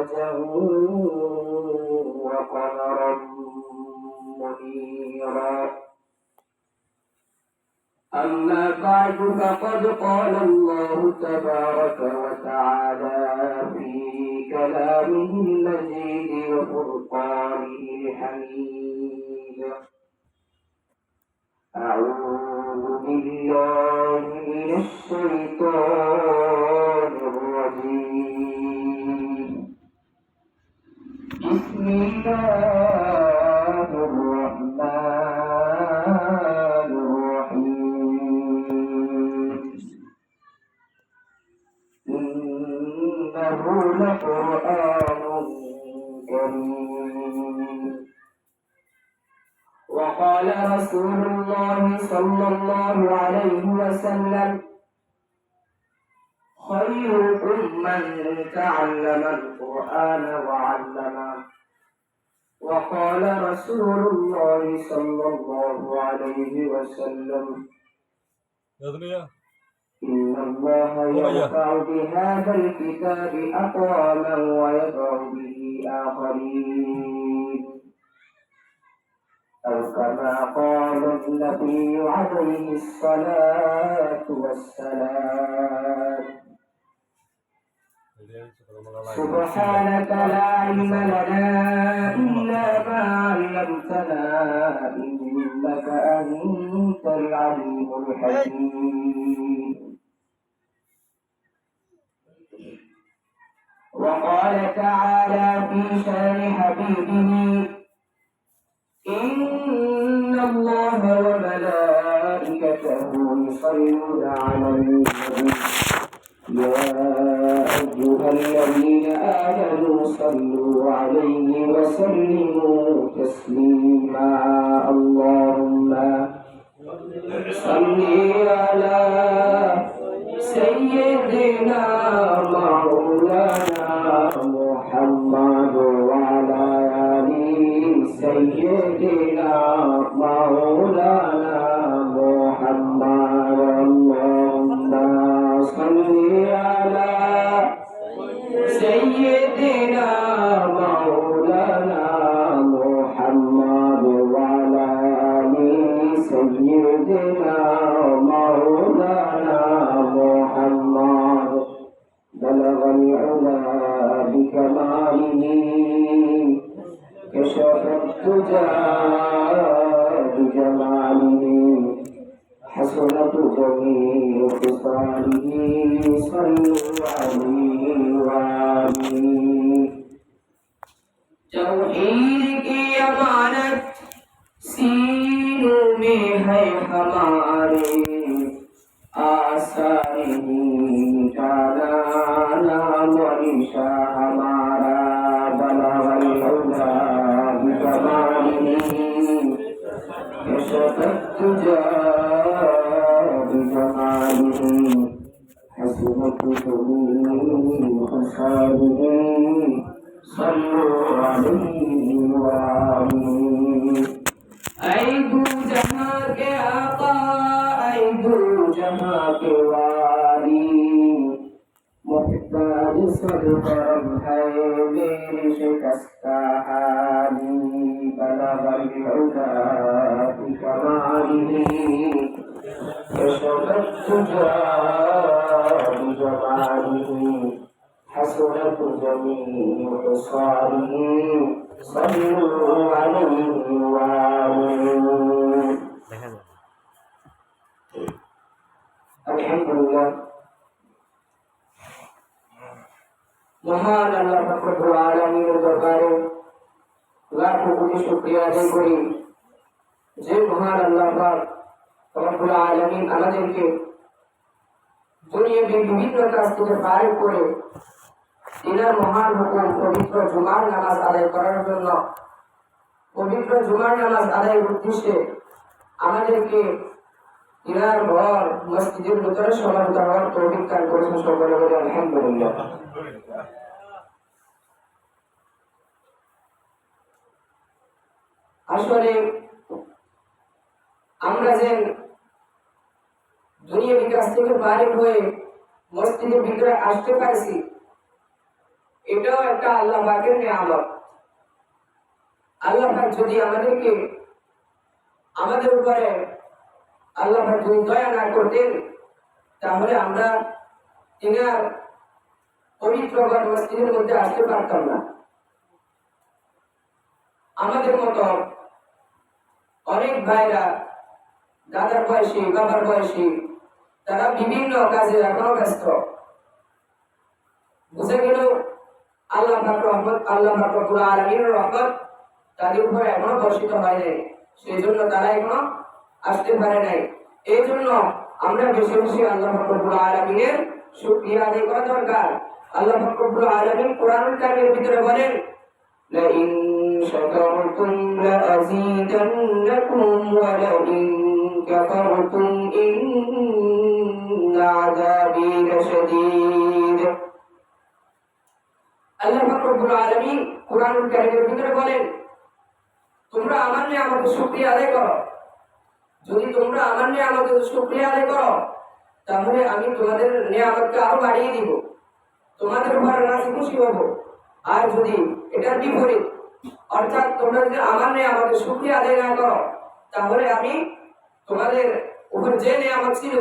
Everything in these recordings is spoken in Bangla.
سراجا وقمرا منيرا. أما بعد فقد قال الله تبارك وتعالى في كلامه المجيد وفرقانه الحميد: أعوذ بالله من الشيطان الرجيم. بسم الله الرحمن الرحيم. إنه لقرآن كريم. وقال رسول الله صلى الله عليه وسلم: خيركم من تعلم القرآن وعلمه. وقال رسول الله صلى الله عليه وسلم: إن الله يرفع بهذا الكتاب أقواما ويضع به آخرين، أو كما قال النبي عليه الصلاة والسلام. سبحانك لا علم لنا إلا ما علمتنا إنك أنت العليم الحكيم. وقال تعالى في شأن حبيبه: إن الله وملائكته يصلون على النبي يا أيها الذين آمنوا صلوا عليه وسلموا تسليما. اللهم صل على سيدنا مولانا محمد وعلى آل سيدنا مولانا محمد. اللهم صل على سيدنا مولانا محمد وعلى آل سيدنا مولانا محمد. بلغ العلا بكماله كشف الدجى بجماله حسنت جميع خصاله صلوا عليه وآله. توحيد की अमानत सीनों में है हमारे, आसानी मिटाना नाम निशा हमारा। बलगल हुदा बिकमालिही कशफ الدجى بجماله حسنت جميع خصاله صلوا عليه وآله. ऐ दू जहां के आका, ऐ दू जहां के वारी, मुहताज सरगर्म है मेरी शिकस्ता हाली। बलगल हुदा बिकमालिही कशफ الدجى بجماله حسنت جميع خصاله صلوا عليه وآله. الحمد لله। মহান আল্লাহ রব্বুল আলামিনের দরবারে লাখো কোটি শুকরিয়া আদায় করি যে মহান আল্লাহ পাক রব্বুল আলামিন আমাদেরকে দুনিয়ার বিভিন্ন কাজ থেকে পার করে তিনার মহান হুকুম পবিত্র জুমার নামাজ আদায় করার জন্য, পবিত্র জুমার নামাজ আদায়ের উদ্দেশ্যে আমাদেরকে তিনার ঘর মসজিদের ভিতরে সমাবেত হওয়ার তৌফিক দান করেছেন। সকলে বলে আলহামদুলিল্লাহ। আসলে আমরা যে দুনিয়া বিকাশ থেকে বাইরে হয়ে মসজিদের ভিতরে আসতে পারছি, এটাও একটা আল্লাহ পাকের নিয়ামত। আল্লাহ পাক যদি আমাদের উপরে আল্লাহ পাক যদি দয়া না করতেন, তাহলে আমরা তিনার পবিত্র ঘর মসজিদের মধ্যে আসতে পারতাম না। আমাদের মতো অনেক ভাইরা, দাদার বয়সী, বাবার বয়সী, তারা বিভিন্ন কাজে এখনো ব্যস্ত। বুঝে গেল আল্লাহ পাক রহমত, আল্লাহ পাক রব্বুল আলামিনের রহমত তাদের উপরে এখনো বর্ষিত হয় নাই, সেই জন্য তারা এখনো আসতে পারে নাই। এই জন্য আমরা বেশি বেশি আল্লাহ পাক রব্বুল আলামিনের শুকরিয়া আদায় করা দরকার। আল্লাহ পাক রব্বুল আলামিন কোরআনুল কারীমের ভিতরে বলেন, لئن شكرتم لأزيدنكم ولئن كفرتم إن عذابي لشديد। আল্লাহ পাক রব্বুল আলামিন কোরআনুল কারীমের ভিতরে বলেন, তোমরা আমার নিয়ামতের শুকরিয়া আদায় করো। যদি তোমরা আমার নিয়ামতের শুকরিয়া আদায় করো, তাহলে আমি তোমাদের নিয়ামতকে আরো বাড়িয়ে দিব, তোমাদের উপর রাজি খুশি হব। আর যদি এটার বিপরীত, অর্থাৎ তোমরা যদি আমার নিয়ামতের শুকরিয়া আদায় না করো, তাহলে আমি তোমাদের উপর যে নিয়ামত ছিল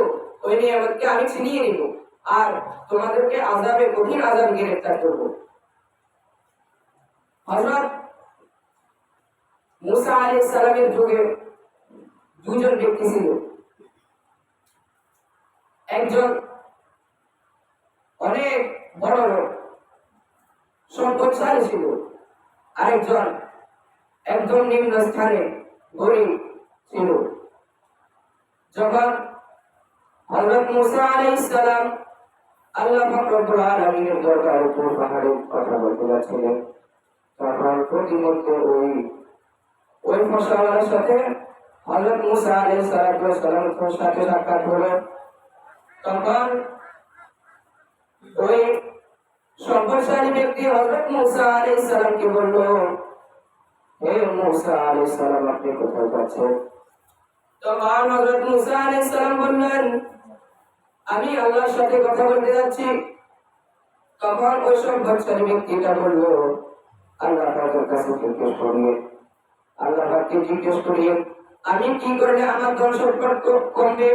ওই নিয়ামতকে আমি ছিনিয়ে নিব আর তোমাদেরকে আযাবে, কঠিন আযাবে গ্রেফতার করব। হযরত মুসা আলাইহিস সালামের যুগে দুইজন ব্যক্তি ছিল। একজন অনেক বড় লোক, সম্পদশালী ছিল, আরেকজন একদম নিম্ন স্থানে গরিব ছিল। যখন হযরত মুসা আলাইহিস সালাম আল্লাহ পাক রব্বুল আলামিনের দরবারে উপর পাহাড়ে কথা বলতে যাচ্ছিলেন, তখন প্রতিমধ্যে ওই ফসলার সাথে হযরত মুসা আলাইহিস সালামের সাথে সাক্ষাৎ হলো। তখন ওই সম্পদশালী ব্যক্তি হযরত মুসা আলাইহিস সালামকে বলল, হে মুসা আলাইহিস সালাম, আপনি কোথায় যাচ্ছেন? তখন হযরত মুসা আলাইহিস সালাম বললেন, আমি আল্লাহর সাথে কথা বলতে যাচ্ছি। তখন ওই সম্পদশালী ব্যক্তিটা বলল, আল্লাহ পাকের কাছে জিজ্ঞেস করিয়ে, আল্লাহ পাককে জিজ্ঞেস করিয়ে আমি কি করলে আমার ধন সম্পদ কমবে,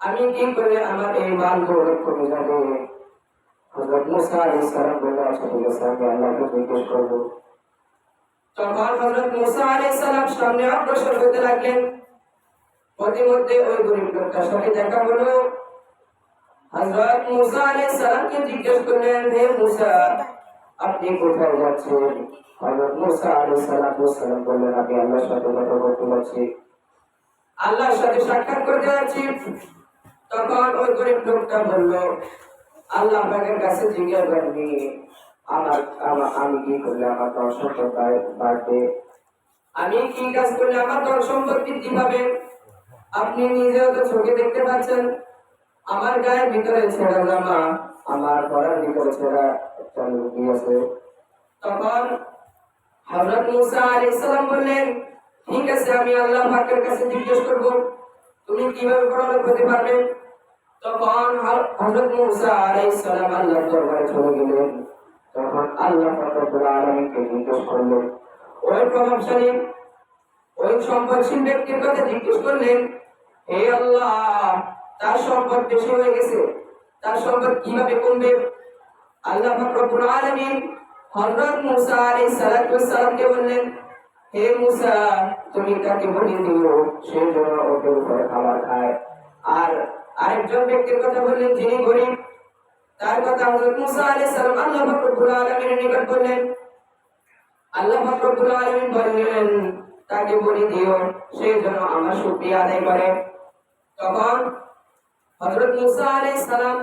আমি কি করলে আমার এই মাল দৌলত কমে যাবে? হযরত মুসা আলাইহিস সালাম বলল, আচ্ছা ঠিক আছে, আমি আল্লাহকে জিজ্ঞেস করব। তখন হযরত মুসা আলাইহিস সালাম সামনে অগ্রসর হতে লাগলেন। প্রতিমধ্যে ওই গরিব লোকটার সাথে দেখা হলো। হযরত মুসা আলাইহিস সালামকে জিজ্ঞেস করলেন, হে মুসা, আপনি কোথায় যাচ্ছেন? হযরত মুসা আলাইহিস সালাম বললেন, আমি আল্লাহর সাথে কথা বলতে যাচ্ছি, আল্লাহর সাথে সাক্ষাৎ করতে যাচ্ছি। তখন ওই গরিব লোকটা বলল, আল্লাহ পাকের কাছে জিজ্ঞাসা করবি আমি কি করলে আমার ধন সম্পদ বাড়বে, আমি কি কাজ করলে আমার ধন সম্পদ বৃদ্ধি পাবে? আপনি নিজেও তো চোখে দেখতে পাচ্ছেন, আমার গায়ের ভিতরে ছেঁড়া জামা, আমার ঘরের ভিতরে ছেঁড়া একটা লুঙ্গি আছে। তখন হযরত মুসা আলাইহিস সালাম বললেন, ঠিক আছে, আমি আল্লাহ পাকের কাছে জিজ্ঞেস করব, তুমি কিভাবে বড়লোক হতে পারবে? তখন হযরত মুসা আলাইহিস সালাম আল্লাহর দরবারে চলে গেলেন। তখন আল্লাহ পাক রব্বুল আলামিনকে জিজ্ঞেস করলেন, ওই প্রভাবশালী, ওই সম্পদশীল ব্যক্তির কথা জিজ্ঞেস করলেন, হে আল্লাহ, তার সম্পদ বেশি হয়ে গেছে, তার সম্পদ কিভাবে কমবে? আল্লাহ পাক রব্বুল আলামিন হযরত মুসা আলাইহিস সালামকে বললেন, হে মুসা, তুমি তাকে বলে দিও সে যেন ওদের উপরে খাবার খায়। আর আরেকজন ব্যক্তির কথা বললেন যিনি গরিব, তার কথা হযরত মুসা আলাইহিস সালাম আল্লাহ পাক রব্বুল আলামিনের নিকট বললেন। আল্লাহ পাক রব্বুল আলামিন বললেন, তাকে বলে দিও সে যেন আমার শুকরিয়া আদায় করে। তখন হযরত মুসা আলাইহিস সালাম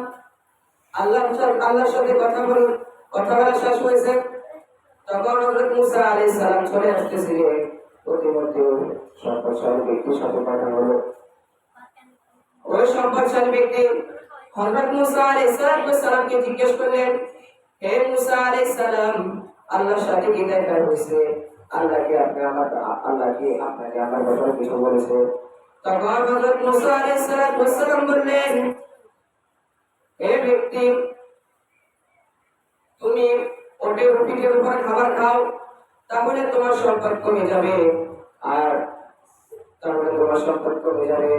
আল্লাহর সাথে কথা বলা শেষ হয়েছে। তখন হযরত মুসা আলাইহিস সালাম চলে আসতেছিলেন, প্রতিমধ্যে সম্পদশালী ব্যক্তির সাথে কথা হলো। ওই সম্পদশালী ব্যক্তি হযরত মুসা আলাইহিস সালামকে জিজ্ঞেস করলেন, হে মুসা আলাইহিস সালাম, আল্লাহর সাথে কি দেখা হয়েছে? আল্লাহ কি আপনাকে আমার ব্যাপারে কিছু বলেছে? তখন হযরত মুসা আলাইহিস সালাম বললেন, হে ব্যক্তি, তুমি ওটের পিঠের উপর খাবার খাও, তাহলে তোমার সম্পদ কমে যাবে, আর তাহলে তোমার সম্পদ কমে যাবে।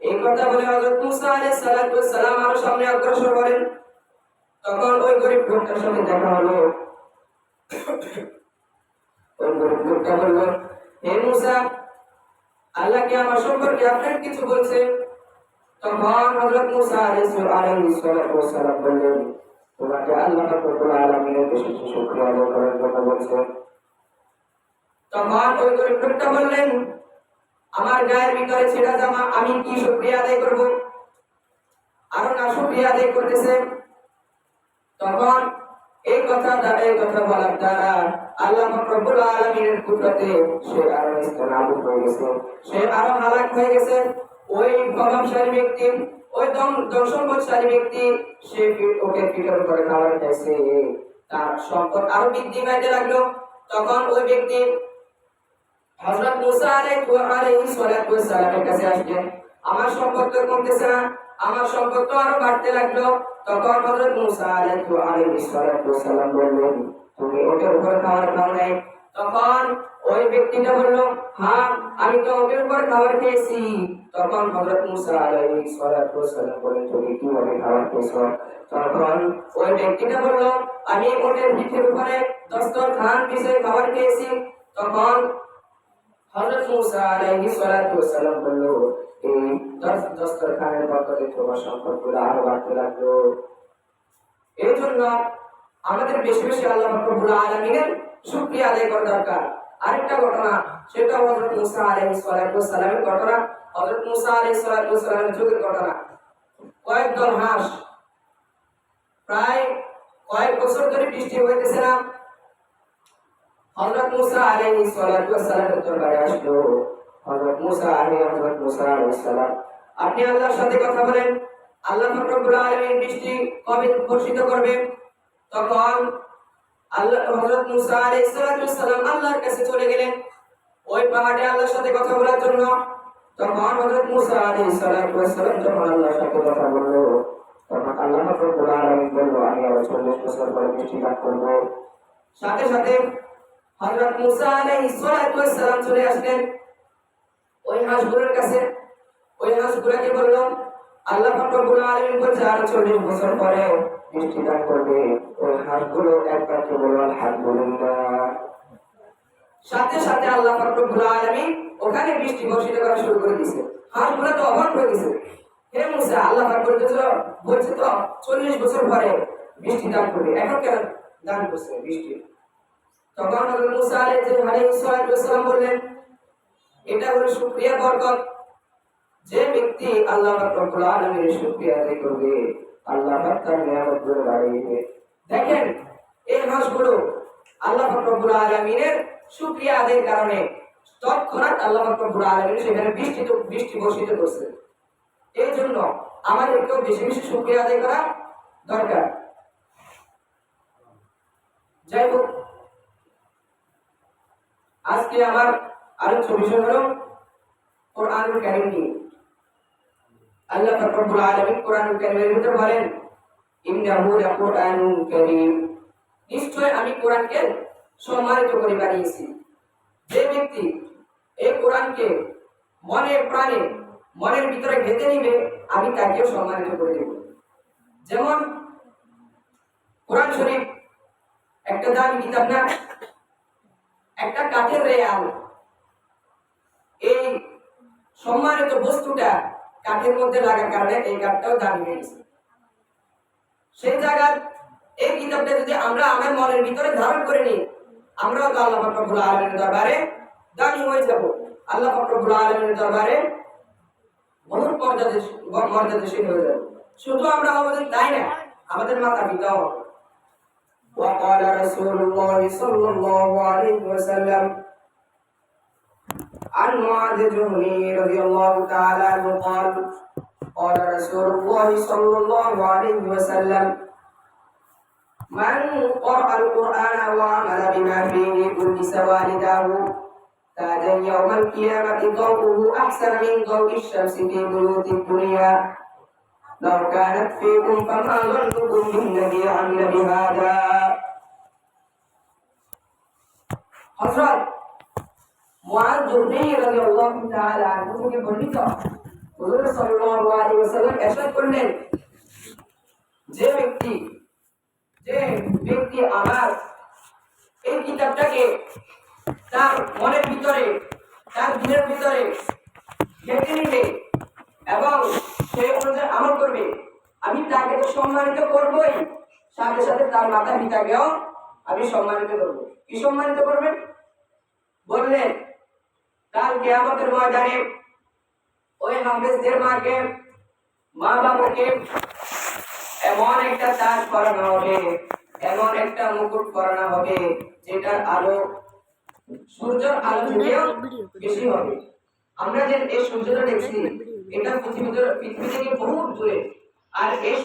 এই কথা বলে হযরত মুসা আলাইহিস সালাতু ওয়াস সালাম আরো সামনে অগ্রসর হলেন। তখন ওই গরিব লোকটার সাথে দেখা হলো। ওই গরিব লোকটা বলল, হে মুসা, আল্লাহ কি আমার সম্পর্কে আপনার কিছু বলছে? তখন হযরত মুসা আলাইহিস সালাতু ওয়াস সালাম বললেন, তোমাকে আল্লাহ রাব্বুল আলামিনের বেশি শুকরিয়া আদায় করার জন্য বলছে। তখন ওই গরিব লোকটা বললেন, আমার গায়ের ভিতরে ছেঁড়া জামা, আমি কি শুকরিয়া আদায় করব? আরো না শুকরিয়া আদায় করতেছে। তখন এই কথা বলার দ্বারা আল্লাহ রব্বুল আলামিনের কুদরতে সে আরো ইস্তেনাবুদ হয়ে গেছে, সে আরো হালাক হয়ে গেছে। ওই প্রভাবশালী ব্যক্তি, ওই সম্পদশালী ব্যক্তি, সে ওকে পিঠের উপরে খাবার খাইছে, তার সম্পদ আরো বৃদ্ধি পাইতে লাগলো। তখন ওই ব্যক্তি হযরত মুসা আলাইহিস সালামের কাছে আসলেন, আমার সম্পদ তো কমতেছে না, আমার সম্পদ তো আরো বাড়তে লাগলো। তখন হযরত মুসা আলাইহিস সালাম বললেন, তুমি ওটার উপর খাবার খাও নাই? তখন ওই ব্যক্তিটা বলল, হ্যাঁ, আমি তো ওটার উপর খাবার খেয়েছি। তখন হযরত মুসা আলাইহিস সালাম বললেন, তুমি কিভাবে খাবার খেয়েছো? তখন ওই ব্যক্তিটা বলল, আমি ওটার পিঠের উপরে দস্তরখান বিছিয়ে খাবার খেয়েছি। তখন হযরত মুসা আলাইহিস সালাম বলল, এই দস্তরখানের বরকতে তোমার সম্পদগুলো আরো বাড়তে লাগলো। এই জন্য আমাদের বেশি বেশি আল্লাহ রাব্বুল আলামিনের শুকরিয়া আদায় করা দরকার। আরেকটা ঘটনা, সেটা হযরত মুসা আলাইহিস সালামের ঘটনা, হযরত মুসা আলাইহিস সালামের যুগের ঘটনা। কয়েক দল হাঁস, প্রায় কয়েক বছর ধরে বৃষ্টি হইতেছে না। হযরত মুসা আলাইহিস সালামের দরবারে আসলো। হযরত মুসা আলাইহিস সালাম, আপনি আল্লাহর সাথে কথা বলেন, আল্লাহ রাব্বুল আলামিন বৃষ্টি কবে বর্ষিত করবেন? তখন হযরত মুসা আলাইহিস সালাম আল্লাহর কাছে চলে গেলেন ওই পাহাড়ে আল্লাহর সাথে কথা বলার জন্য। তখন হযরত মুসা আলাইহিস সালাম যখন আল্লাহর সাথে কথা বলল, তখন আল্লাহ রাব্বুল আলামিন বলল, আমি আরো 40 বছর পরে বৃষ্টিপাত করব। সাথে সাথে হযরত মুসা আলাইহিস সালাম চলে আসলেন ওই হাঁসগুলোর কাছে। ওই হাঁসগুলোকে বলল, আল্লাহ রাব্বুল আলামিন বলছে আর 40 বছর পরে বৃষ্টিপাত করবে। ওই হাঁসগুলো একবার বলল আলহামদুলিল্লাহ। সাথে সাথে আল্লাহ রাব্বুল আলামিন ওখানে বৃষ্টি বর্ষিত করা শুরু করে দিয়েছে। হাঁসগুলো তো অবাক হয়ে গেছে, হে মুসা, আল্লাহ পাক বলছে তো 40 বছর পরে বৃষ্টি দান করবে, এখন কেন দান করছে বৃষ্টি? তখন হযরত মুসা আলাইহিস সালাম বললেন, এটা হলো শুকরিয়া বরকত। যে ব্যক্তি আল্লাহ রাব্বুল আলামিনের শুকরিয়া আদায় করবে, আল্লাহ পাক তার নিয়ামতগুলো বাড়িয়ে দিবে। দেখেন, এই হাঁসগুলো আল্লাহ রাব্বুল আলামিনের শুকরিয়া আদায়ের কারণে তৎক্ষণাৎ আল্লাহ রাব্বুল আলামিন সেখানে বৃষ্টি বর্ষিত করছে। এই জন্য আমাদেরকেও বেশি বেশি শুকরিয়া আদায় করা দরকার। যাই হোক, আজকে আমার আলোচ্য বিষয় হলো কোরআনুল কারীম নিয়ে। আল্লাহ রাব্বুল আলামিন কোরআনুল কারীমের ভিতরে বলেন, ইন্নাহু লাকুরআনুন কারীম, নিশ্চয় আমি কোরআনকে সম্মানিত করে বানিয়েছি। যে ব্যক্তি এই কোরআনকে মনে প্রাণে মনের ভিতরে গেঁথে নিবে, আমি তাকেও সম্মানিত করে দেব। যেমন কোরআন শরীফ একটা দামি কিতাব না, একটা কাঠের রেয়াল। এই সম্মানিত বস্তুটা কাঠের মধ্যে লাগার কারণে এই কাঠটাও দামি হয়ে গেছে। সেই জায়গায় এই কিতাবটা যদি আমরা আমার মনের ভিতরে ধারণ করে নিই, আমরাও তো আল্লাহ রাব্বুল আলামিনের দরবারে দামি হয়ে যাব। আল্লাহ রাব্বুল আলামিনের দরবারে বহুত মর্যাদাশীল হয়ে যাব। শুধু আমরা আমাদের তাই না, আমাদের মাতা পিতাও। وقال رسول الله صلى الله عليه وسلم عن معاذ الجهني رضي الله تعالى عنه قال قال رسول الله صلى الله عليه وسلم من قرأ القرآن وعمل بما فيه ألبس والداه تاجا يوم القيامة ضوءه أحسن من ضوء الشمس في بيوت الدنيا لو كانت فيكم فما ظنكم بالذي عمل بهذا হযরত মুআয জুবরি রাদিয়াল্লাহু তাআলা আনহু থেকে বর্ণিত হুজুর সাল্লাল্লাহু আলাইহি ওয়াসাল্লাম ইরশাদ করলেন যে ব্যক্তি আমার এই কিতাবটাকে তার মনের ভিতরে তার দিলের ভিতরে গেঁথে নিবে এবং সেই অনুযায়ী আমল করবে আমি তাকে তো সম্মানিত করবই, সাথে সাথে তার মাতা পিতাকেও আমি সম্মানিত করব। কি সম্মানিত করবেন বললেন? কাল কিয়ামতের ময়দানে ওই হাফেজদের মাকে মা বাবাকে এমন একটা তাজ পরানো হবে, এমন একটা মুকুট পরানো হবে যেটার আলো সূর্যের আলো থেকেও বেশি হবে। আমরা যে এই সূর্যটা দেখছি এটা পৃথিবী থেকে বহু দূরে, আর এই